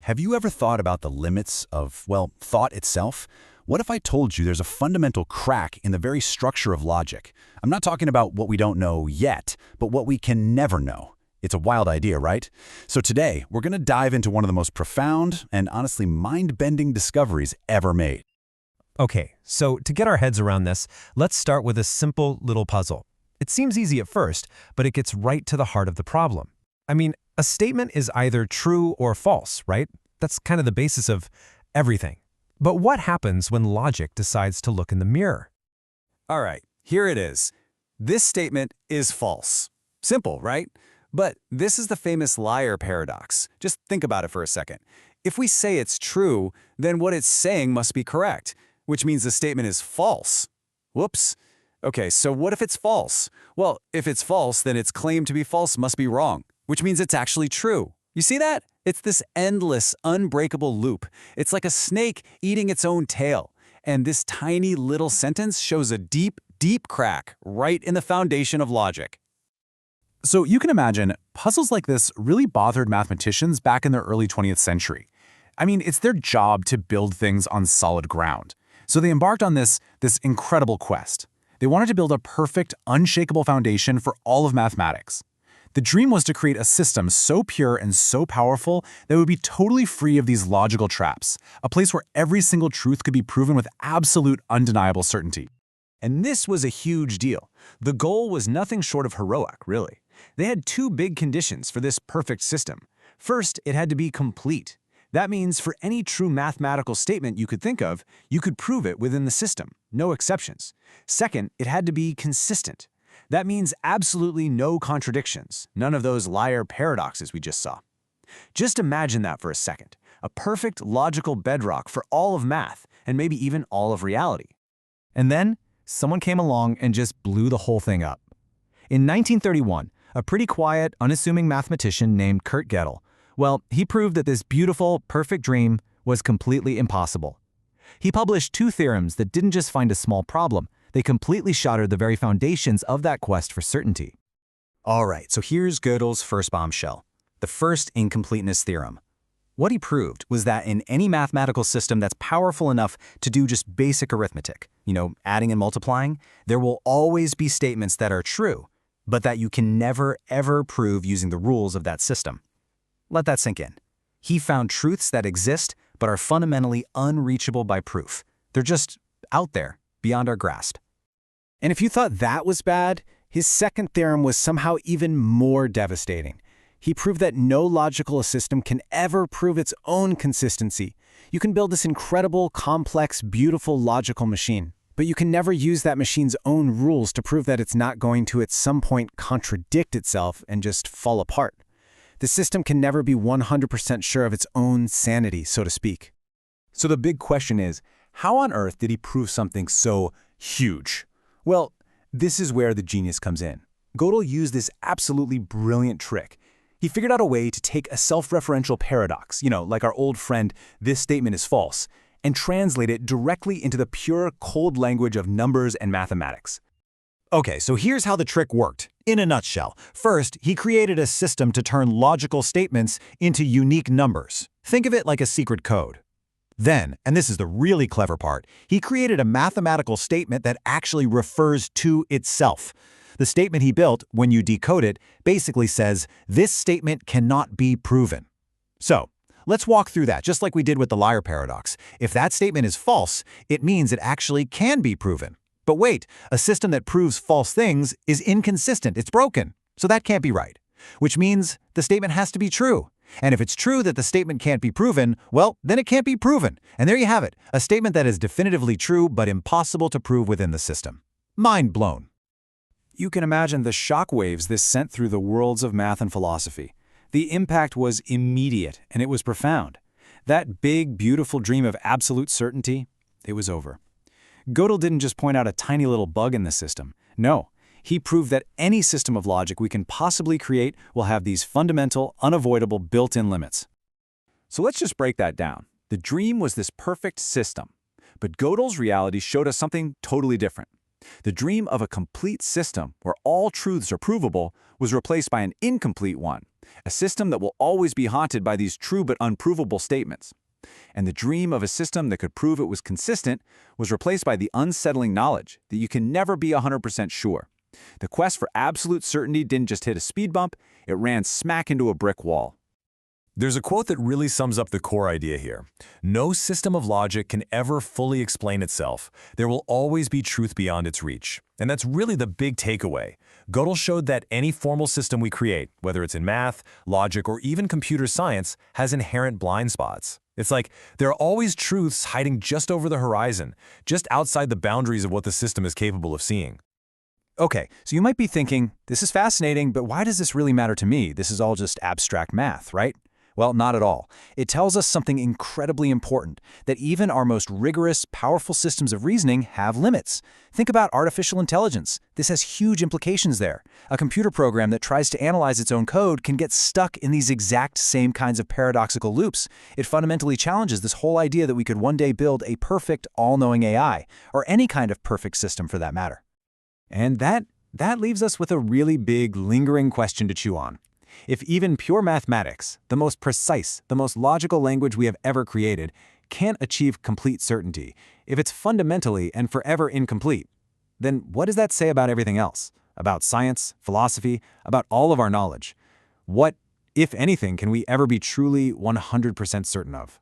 Have you ever thought about the limits of, well, thought itself? What if I told you there's a fundamental crack in the very structure of logic? I'm not talking about what we don't know yet, but what we can never know. It's a wild idea, right? So today, we're going to dive into one of the most profound and honestly mind-bending discoveries ever made. Okay, so to get our heads around this, let's start with a simple little puzzle. It seems easy at first, but it gets right to the heart of the problem. I mean, a statement is either true or false, right? That's kind of the basis of everything. But what happens when logic decides to look in the mirror? All right, here it is. This statement is false. Simple, right? But this is the famous liar paradox. Just think about it for a second. If we say it's true, then what it's saying must be correct, which means the statement is false. Whoops. Okay, so what if it's false? Well, if it's false, then its claim to be false must be wrong, which means it's actually true. You see that? It's this endless, unbreakable loop. It's like a snake eating its own tail. And this tiny little sentence shows a deep, deep crack right in the foundation of logic. So you can imagine, puzzles like this really bothered mathematicians back in the early 20th century. I mean, it's their job to build things on solid ground. So they embarked on this incredible quest. They wanted to build a perfect, unshakable foundation for all of mathematics. The dream was to create a system so pure and so powerful that it would be totally free of these logical traps, a place where every single truth could be proven with absolute, undeniable certainty. And this was a huge deal. The goal was nothing short of heroic, really. They had two big conditions for this perfect system. First, it had to be complete. That means for any true mathematical statement you could think of, you could prove it within the system, no exceptions. Second, it had to be consistent. That means absolutely no contradictions, none of those liar paradoxes we just saw. Just imagine that for a second, a perfect logical bedrock for all of math, and maybe even all of reality. And then, someone came along and just blew the whole thing up. In 1931, a pretty quiet, unassuming mathematician named Gödel, well, he proved that this beautiful, perfect dream was completely impossible. He published two theorems that didn't just find a small problem, they completely shattered the very foundations of that quest for certainty. All right, so here's Gödel's first bombshell, the first incompleteness theorem. What he proved was that in any mathematical system that's powerful enough to do just basic arithmetic, adding and multiplying, there will always be statements that are true, but that you can never, ever prove using the rules of that system. Let that sink in. He found truths that exist, but are fundamentally unreachable by proof. They're just out there, beyond our grasp. And if you thought that was bad, his second theorem was somehow even more devastating. He proved that no logical system can ever prove its own consistency. You can build this incredible, complex, beautiful logical machine, but you can never use that machine's own rules to prove that it's not going to at some point contradict itself and just fall apart. The system can never be 100% sure of its own sanity, so to speak. So the big question is, how on earth did he prove something so huge? Well, this is where the genius comes in. Gödel used this absolutely brilliant trick. He figured out a way to take a self-referential paradox, like our old friend, this statement is false, and translate it directly into the pure, cold language of numbers and mathematics. Okay, so here's how the trick worked. In a nutshell, first, he created a system to turn logical statements into unique numbers. Think of it like a secret code. Then, and this is the really clever part, he created a mathematical statement that actually refers to itself. The statement he built, when you decode it, basically says, this statement cannot be proven. So, let's walk through that, just like we did with the liar paradox. If that statement is false, it means it actually can be proven. But wait, a system that proves false things is inconsistent, it's broken, so that can't be right. Which means the statement has to be true. And if it's true that the statement can't be proven, well, then it can't be proven. And there you have it, a statement that is definitively true but impossible to prove within the system. Mind blown. You can imagine the shockwaves this sent through the worlds of math and philosophy. The impact was immediate, and it was profound. That big, beautiful dream of absolute certainty, it was over. Gödel didn't just point out a tiny little bug in the system. No, he proved that any system of logic we can possibly create will have these fundamental, unavoidable built-in limits. So let's just break that down. The dream was this perfect system, but Gödel's reality showed us something totally different. The dream of a complete system where all truths are provable was replaced by an incomplete one, a system that will always be haunted by these true but unprovable statements. And the dream of a system that could prove it was consistent was replaced by the unsettling knowledge that you can never be 100% sure. The quest for absolute certainty didn't just hit a speed bump, it ran smack into a brick wall. There's a quote that really sums up the core idea here. No system of logic can ever fully explain itself. There will always be truth beyond its reach. And that's really the big takeaway. Gödel showed that any formal system we create, whether it's in math, logic, or even computer science, has inherent blind spots. It's like there are always truths hiding just over the horizon, just outside the boundaries of what the system is capable of seeing. Okay, so you might be thinking, this is fascinating, but why does this really matter to me? This is all just abstract math, right? Well, not at all. It tells us something incredibly important, that even our most rigorous, powerful systems of reasoning have limits. Think about artificial intelligence. This has huge implications there. A computer program that tries to analyze its own code can get stuck in these exact same kinds of paradoxical loops. It fundamentally challenges this whole idea that we could one day build a perfect, all-knowing AI, or any kind of perfect system for that matter. And that leaves us with a really big, lingering question to chew on. If even pure mathematics, the most precise, the most logical language we have ever created, can't achieve complete certainty, if it's fundamentally and forever incomplete, then what does that say about everything else? About science, philosophy, about all of our knowledge? What, if anything, can we ever be truly 100% certain of?